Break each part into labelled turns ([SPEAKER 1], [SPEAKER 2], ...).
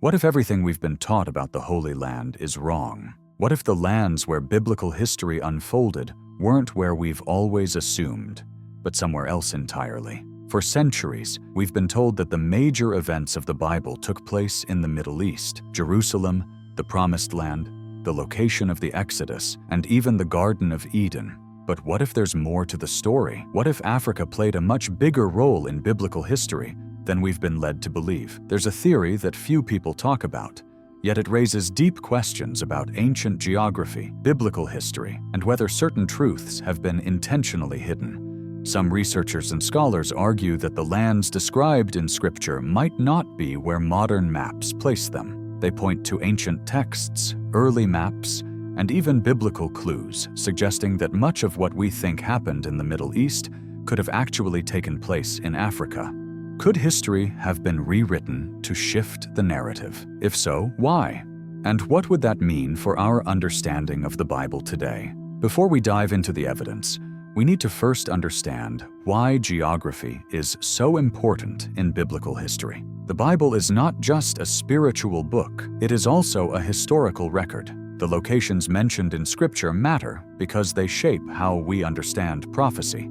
[SPEAKER 1] What if everything we've been taught about the Holy Land is wrong? What if the lands where biblical history unfolded weren't where we've always assumed, but somewhere else entirely? For centuries, we've been told that the major events of the Bible took place in the Middle East: Jerusalem, the Promised Land, the location of the Exodus, and even the Garden of Eden. But what if there's more to the story? What if Africa played a much bigger role in biblical history than we've been led to believe? There's a theory that few people talk about, yet it raises deep questions about ancient geography, biblical history, and whether certain truths have been intentionally hidden. Some researchers and scholars argue that the lands described in Scripture might not be where modern maps place them. They point to ancient texts, early maps, and even biblical clues, suggesting that much of what we think happened in the Middle East could have actually taken place in Africa. Could history have been rewritten to shift the narrative? If so, why? And what would that mean for our understanding of the Bible today? Before we dive into the evidence, we need to first understand why geography is so important in biblical history. The Bible is not just a spiritual book, it is also a historical record. The locations mentioned in Scripture matter because they shape how we understand prophecy,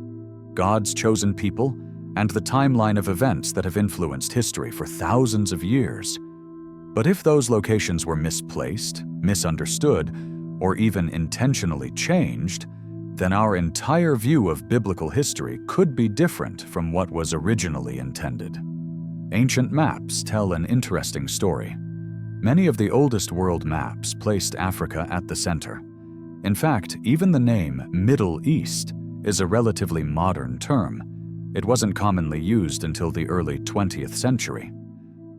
[SPEAKER 1] God's chosen people, and the timeline of events that have influenced history for thousands of years. But if those locations were misplaced, misunderstood, or even intentionally changed, then our entire view of biblical history could be different from what was originally intended. Ancient maps tell an interesting story. Many of the oldest world maps placed Africa at the center. In fact, even the name Middle East is a relatively modern term. It wasn't commonly used until the early 20th century.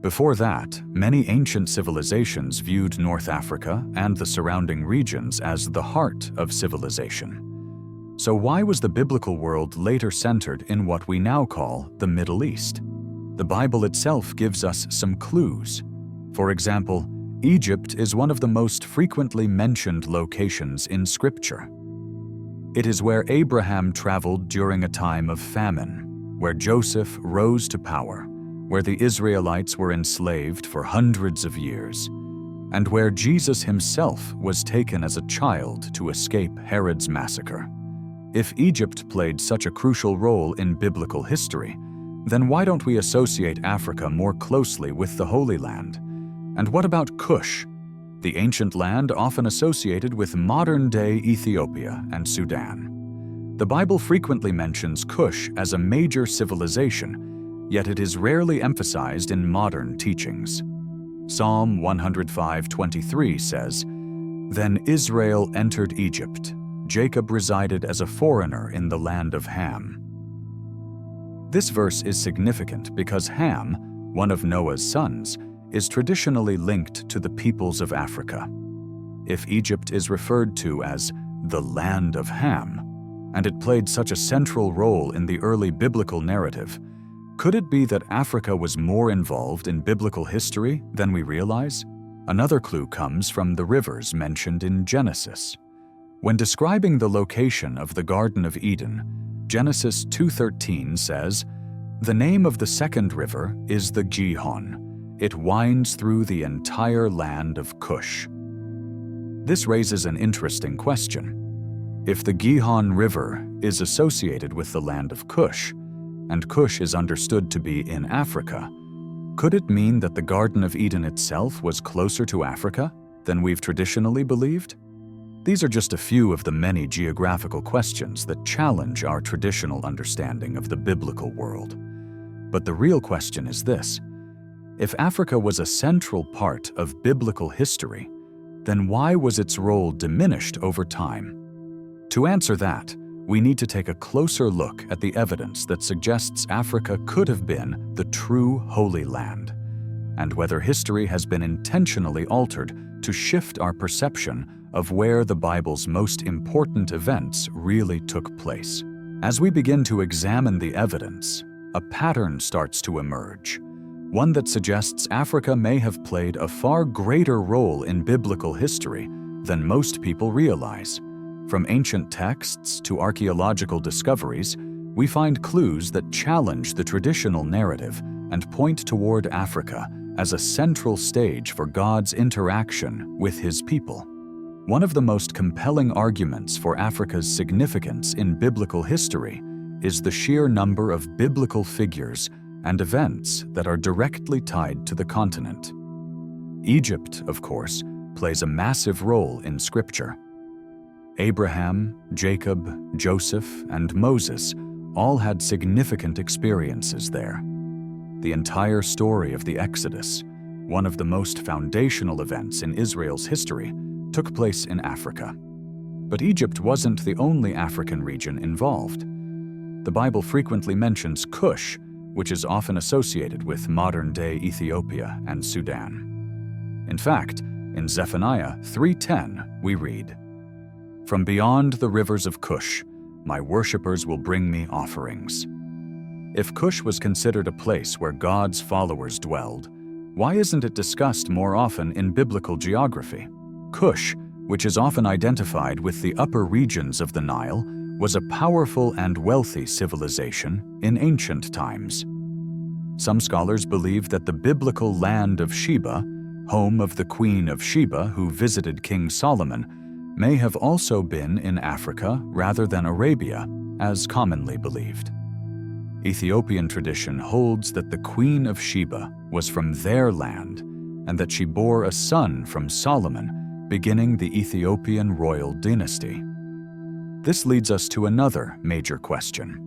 [SPEAKER 1] Before that, many ancient civilizations viewed North Africa and the surrounding regions as the heart of civilization. So why was the biblical world later centered in what we now call the Middle East? The Bible itself gives us some clues. For example, Egypt is one of the most frequently mentioned locations in Scripture. It is where Abraham traveled during a time of famine, where Joseph rose to power, where the Israelites were enslaved for hundreds of years, and where Jesus himself was taken as a child to escape Herod's massacre. If Egypt played such a crucial role in biblical history, then why don't we associate Africa more closely with the Holy Land? And what about Cush, the ancient land often associated with modern-day Ethiopia and Sudan? The Bible frequently mentions Cush as a major civilization, yet it is rarely emphasized in modern teachings. Psalm 105:23 says, "Then Israel entered Egypt. Jacob resided as a foreigner in the land of Ham." This verse is significant because Ham, one of Noah's sons, is traditionally linked to the peoples of Africa. If Egypt is referred to as the land of Ham, and it played such a central role in the early biblical narrative, could it be that Africa was more involved in biblical history than we realize? Another clue comes from the rivers mentioned in Genesis. When describing the location of the Garden of Eden, Genesis 2:13 says, "The name of the second river is the Gihon. It winds through the entire land of Cush." This raises an interesting question. If the Gihon River is associated with the land of Cush, and Cush is understood to be in Africa, could it mean that the Garden of Eden itself was closer to Africa than we've traditionally believed? These are just a few of the many geographical questions that challenge our traditional understanding of the biblical world. But the real question is this: if Africa was a central part of biblical history, then why was its role diminished over time? To answer that, we need to take a closer look at the evidence that suggests Africa could have been the true Holy Land, and whether history has been intentionally altered to shift our perception of where the Bible's most important events really took place. As we begin to examine the evidence, a pattern starts to emerge, one that suggests Africa may have played a far greater role in biblical history than most people realize. From ancient texts to archaeological discoveries, we find clues that challenge the traditional narrative and point toward Africa as a central stage for God's interaction with His people. One of the most compelling arguments for Africa's significance in biblical history is the sheer number of biblical figures and events that are directly tied to the continent. Egypt, of course, plays a massive role in Scripture. Abraham, Jacob, Joseph, and Moses all had significant experiences there. The entire story of the Exodus, one of the most foundational events in Israel's history, took place in Africa. But Egypt wasn't the only African region involved. The Bible frequently mentions Cush, which is often associated with modern-day Ethiopia and Sudan. In fact, in Zephaniah 3:10, we read, "From beyond the rivers of Cush, my worshippers will bring me offerings." If Cush was considered a place where God's followers dwelled, why isn't it discussed more often in biblical geography? Cush, which is often identified with the upper regions of the Nile, was a powerful and wealthy civilization in ancient times. Some scholars believe that the biblical land of Sheba, home of the Queen of Sheba who visited King Solomon, may have also been in Africa rather than Arabia, as commonly believed. Ethiopian tradition holds that the Queen of Sheba was from their land and that she bore a son from Solomon, beginning the Ethiopian royal dynasty. This leads us to another major question.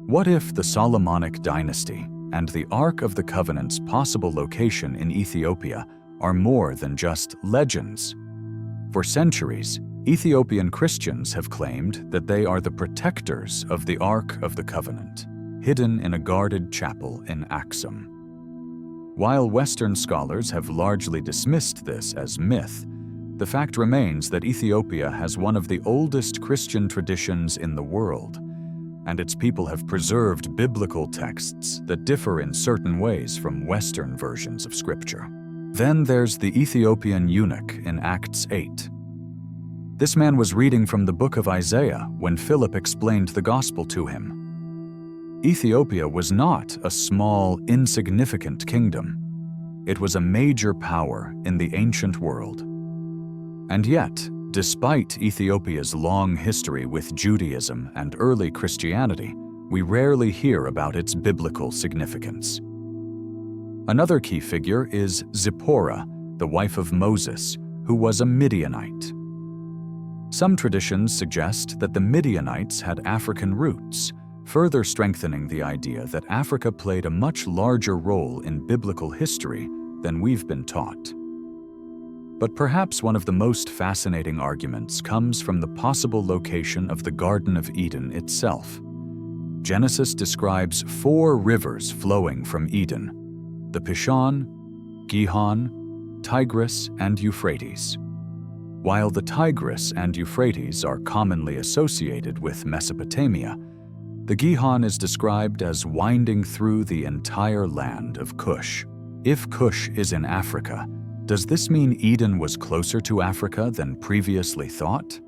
[SPEAKER 1] What if the Solomonic dynasty and the Ark of the Covenant's possible location in Ethiopia are more than just legends? For centuries, Ethiopian Christians have claimed that they are the protectors of the Ark of the Covenant, hidden in a guarded chapel in Axum. While Western scholars have largely dismissed this as myth, the fact remains that Ethiopia has one of the oldest Christian traditions in the world, and its people have preserved biblical texts that differ in certain ways from Western versions of Scripture. Then there's the Ethiopian eunuch in Acts 8. This man was reading from the book of Isaiah when Philip explained the gospel to him. Ethiopia was not a small, insignificant kingdom. It was a major power in the ancient world. And yet, despite Ethiopia's long history with Judaism and early Christianity, we rarely hear about its biblical significance. Another key figure is Zipporah, the wife of Moses, who was a Midianite. Some traditions suggest that the Midianites had African roots, further strengthening the idea that Africa played a much larger role in biblical history than we've been taught. But perhaps one of the most fascinating arguments comes from the possible location of the Garden of Eden itself. Genesis describes 4 rivers flowing from Eden: the Pishon, Gihon, Tigris, and Euphrates. While the Tigris and Euphrates are commonly associated with Mesopotamia, the Gihon is described as winding through the entire land of Cush. If Cush is in Africa, does this mean Eden was closer to Africa than previously thought?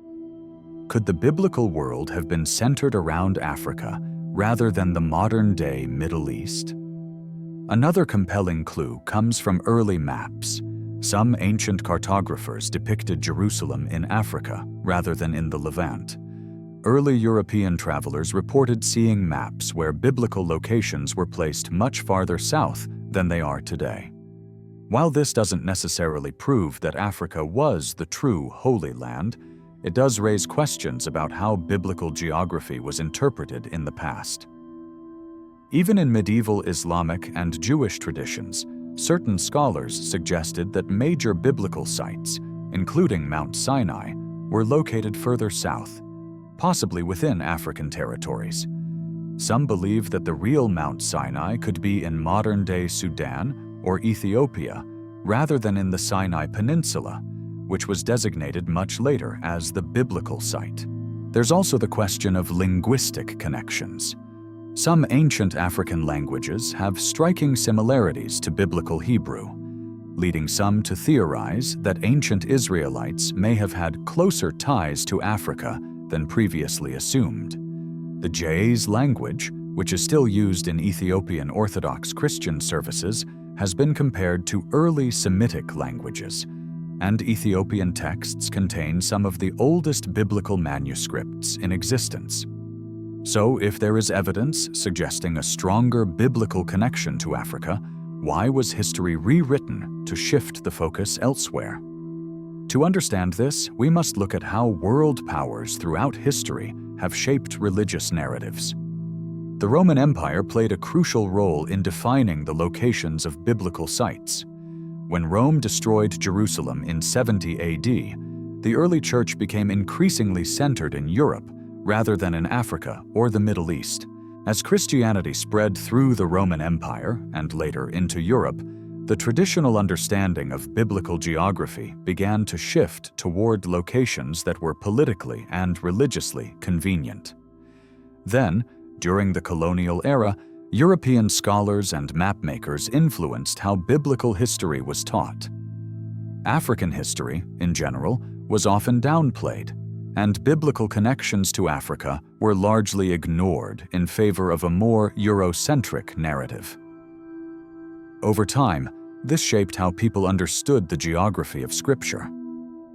[SPEAKER 1] Could the biblical world have been centered around Africa rather than the modern-day Middle East? Another compelling clue comes from early maps. Some ancient cartographers depicted Jerusalem in Africa rather than in the Levant. Early European travelers reported seeing maps where biblical locations were placed much farther south than they are today. While this doesn't necessarily prove that Africa was the true Holy Land, it does raise questions about how biblical geography was interpreted in the past. Even in medieval Islamic and Jewish traditions, certain scholars suggested that major biblical sites, including Mount Sinai, were located further south, possibly within African territories. Some believe that the real Mount Sinai could be in modern-day Sudan or Ethiopia, rather than in the Sinai Peninsula, which was designated much later as the biblical site. There's also the question of linguistic connections. Some ancient African languages have striking similarities to Biblical Hebrew, leading some to theorize that ancient Israelites may have had closer ties to Africa than previously assumed. The Ge'ez language, which is still used in Ethiopian Orthodox Christian services, has been compared to early Semitic languages, and Ethiopian texts contain some of the oldest biblical manuscripts in existence. So, if there is evidence suggesting a stronger biblical connection to Africa, why was history rewritten to shift the focus elsewhere? To understand this, we must look at how world powers throughout history have shaped religious narratives. The Roman Empire played a crucial role in defining the locations of biblical sites. When Rome destroyed Jerusalem in 70 AD, the early church became increasingly centered in Europe rather than in Africa or the Middle East. As Christianity spread through the Roman Empire and later into Europe, the traditional understanding of biblical geography began to shift toward locations that were politically and religiously convenient. Then, during the colonial era, European scholars and mapmakers influenced how biblical history was taught. African history, in general, was often downplayed, and biblical connections to Africa were largely ignored in favor of a more Eurocentric narrative. Over time, this shaped how people understood the geography of Scripture.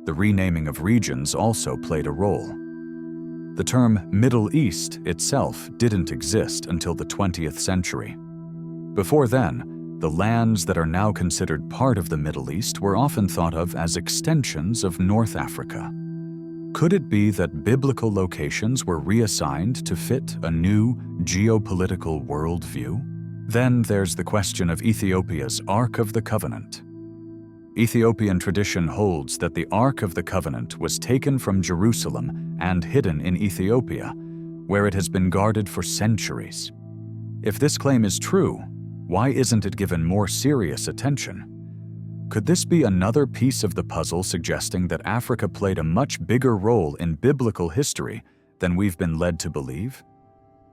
[SPEAKER 1] The renaming of regions also played a role. The term Middle East itself didn't exist until the 20th century. Before then, the lands that are now considered part of the Middle East were often thought of as extensions of North Africa. Could it be that biblical locations were reassigned to fit a new geopolitical worldview? Then there's the question of Ethiopia's Ark of the Covenant. Ethiopian tradition holds that the Ark of the Covenant was taken from Jerusalem and hidden in Ethiopia, where it has been guarded for centuries. If this claim is true, why isn't it given more serious attention? Could this be another piece of the puzzle suggesting that Africa played a much bigger role in biblical history than we've been led to believe?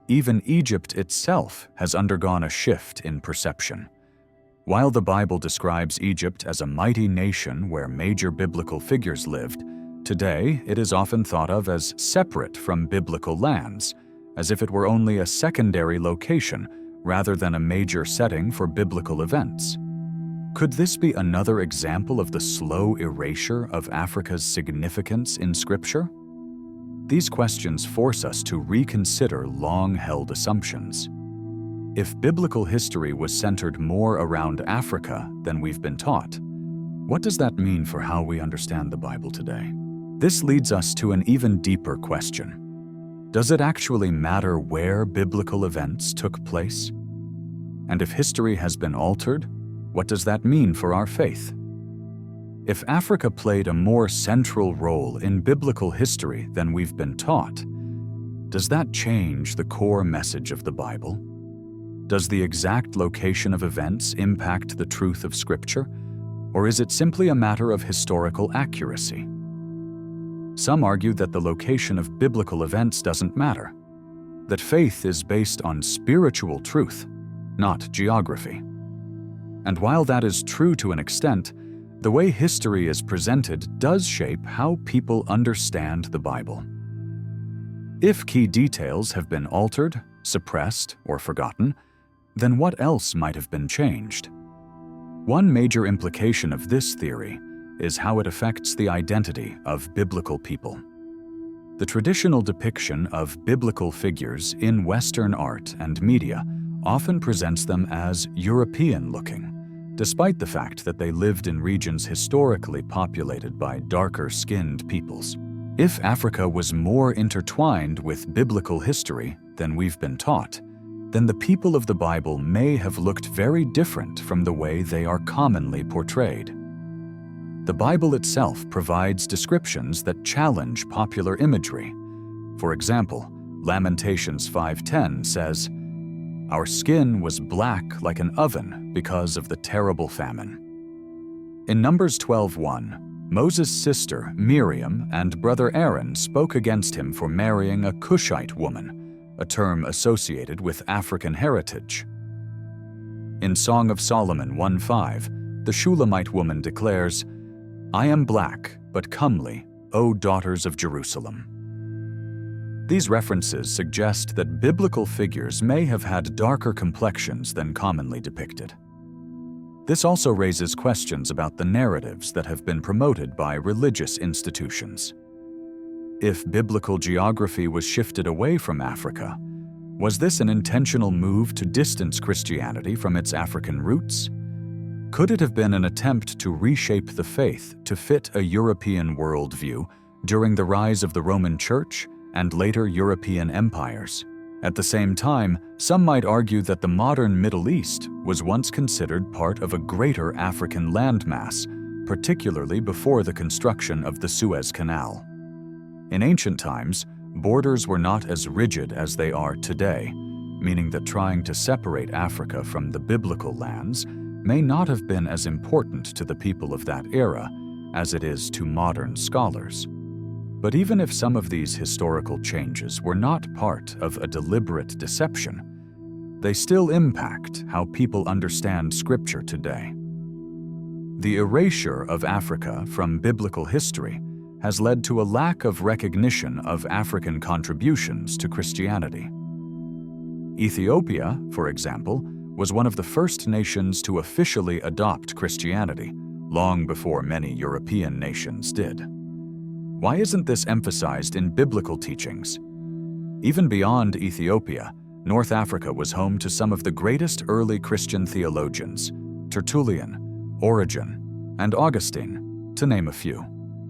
[SPEAKER 1] Even Egypt itself has undergone a shift in perception. While the Bible describes Egypt as a mighty nation where major biblical figures lived, today it is often thought of as separate from biblical lands, as if it were only a secondary location rather than a major setting for biblical events. Could this be another example of the slow erasure of Africa's significance in Scripture? These questions force us to reconsider long-held assumptions. If biblical history was centered more around Africa than we've been taught, what does that mean for how we understand the Bible today? This leads us to an even deeper question. Does it actually matter where biblical events took place? And if history has been altered, what does that mean for our faith? If Africa played a more central role in biblical history than we've been taught, does that change the core message of the Bible? Does the exact location of events impact the truth of Scripture, or is it simply a matter of historical accuracy? Some argue that the location of biblical events doesn't matter, that faith is based on spiritual truth, not geography. And while that is true to an extent, the way history is presented does shape how people understand the Bible. If key details have been altered, suppressed, or forgotten, then what else might have been changed? One major implication of this theory is how it affects the identity of biblical people. The traditional depiction of biblical figures in Western art and media often presents them as European-looking, despite the fact that they lived in regions historically populated by darker-skinned peoples. If Africa was more intertwined with biblical history than we've been taught, then the people of the Bible may have looked very different from the way they are commonly portrayed. The Bible itself provides descriptions that challenge popular imagery. For example, Lamentations 5:10 says, "Our skin was black like an oven because of the terrible famine." In Numbers 12:1, Moses' sister Miriam and brother Aaron spoke against him for marrying a Cushite woman, a term associated with African heritage. In Song of Solomon 1:5, the Shulamite woman declares, "I am black, but comely, O daughters of Jerusalem." These references suggest that biblical figures may have had darker complexions than commonly depicted. This also raises questions about the narratives that have been promoted by religious institutions. If biblical geography was shifted away from Africa, was this an intentional move to distance Christianity from its African roots? Could it have been an attempt to reshape the faith to fit a European worldview during the rise of the Roman Church and later European empires? At the same time, some might argue that the modern Middle East was once considered part of a greater African landmass, particularly before the construction of the Suez Canal. In ancient times, borders were not as rigid as they are today, meaning that trying to separate Africa from the biblical lands may not have been as important to the people of that era as it is to modern scholars. But even if some of these historical changes were not part of a deliberate deception, they still impact how people understand Scripture today. The erasure of Africa from biblical history has led to a lack of recognition of African contributions to Christianity. Ethiopia, for example, was one of the first nations to officially adopt Christianity, long before many European nations did. Why isn't this emphasized in biblical teachings? Even beyond Ethiopia, North Africa was home to some of the greatest early Christian theologians, Tertullian, Origen, and Augustine, to name a few.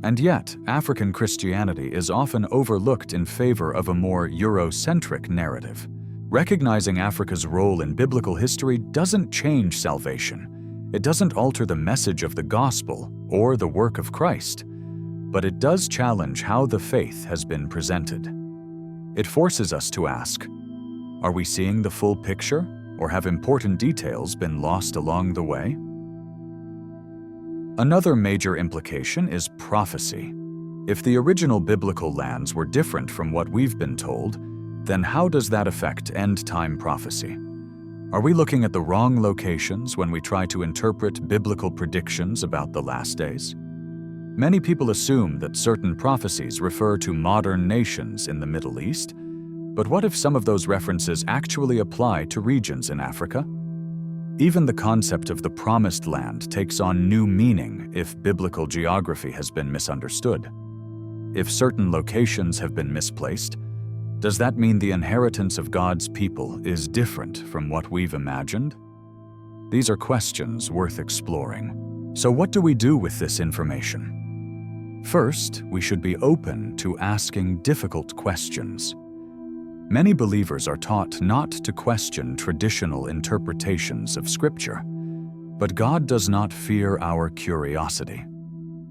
[SPEAKER 1] And yet, African Christianity is often overlooked in favor of a more Eurocentric narrative. Recognizing Africa's role in biblical history doesn't change salvation. It doesn't alter the message of the gospel or the work of Christ. But it does challenge how the faith has been presented. It forces us to ask, are we seeing the full picture, or have important details been lost along the way? Another major implication is prophecy. If the original biblical lands were different from what we've been told, then how does that affect end-time prophecy? Are we looking at the wrong locations when we try to interpret biblical predictions about the last days? Many people assume that certain prophecies refer to modern nations in the Middle East, but what if some of those references actually apply to regions in Africa? Even the concept of the Promised Land takes on new meaning if biblical geography has been misunderstood. If certain locations have been misplaced, does that mean the inheritance of God's people is different from what we've imagined? These are questions worth exploring. So what do we do with this information? First, we should be open to asking difficult questions. Many believers are taught not to question traditional interpretations of Scripture, but God does not fear our curiosity.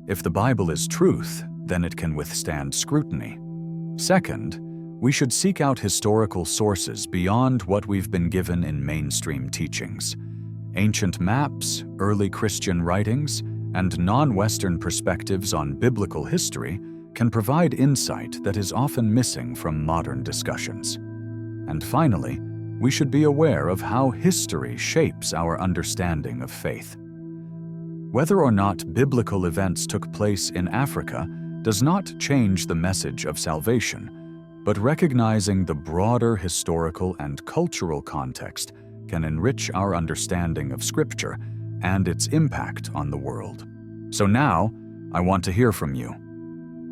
[SPEAKER 1] If the Bible is truth, then it can withstand scrutiny. Second, we should seek out historical sources beyond what we've been given in mainstream teachings. Ancient maps, early Christian writings, and non-Western perspectives on biblical history can provide insight that is often missing from modern discussions. And finally, we should be aware of how history shapes our understanding of faith. Whether or not biblical events took place in Africa does not change the message of salvation, but recognizing the broader historical and cultural context can enrich our understanding of Scripture and its impact on the world. So now, I want to hear from you.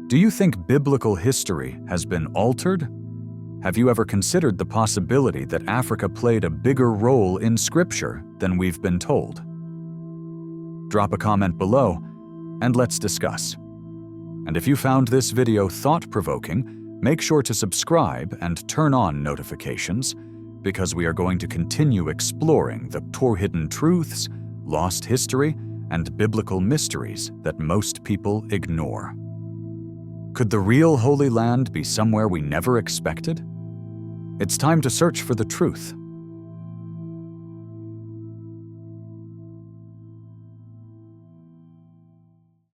[SPEAKER 1] Do you think biblical history has been altered? Have you ever considered the possibility that Africa played a bigger role in Scripture than we've been told? Drop a comment below, and let's discuss. And if you found this video thought-provoking, make sure to subscribe and turn on notifications, because we are going to continue exploring the hidden truths, lost history, and biblical mysteries that most people ignore. Could the real Holy Land be somewhere we never expected? It's time to search for the truth.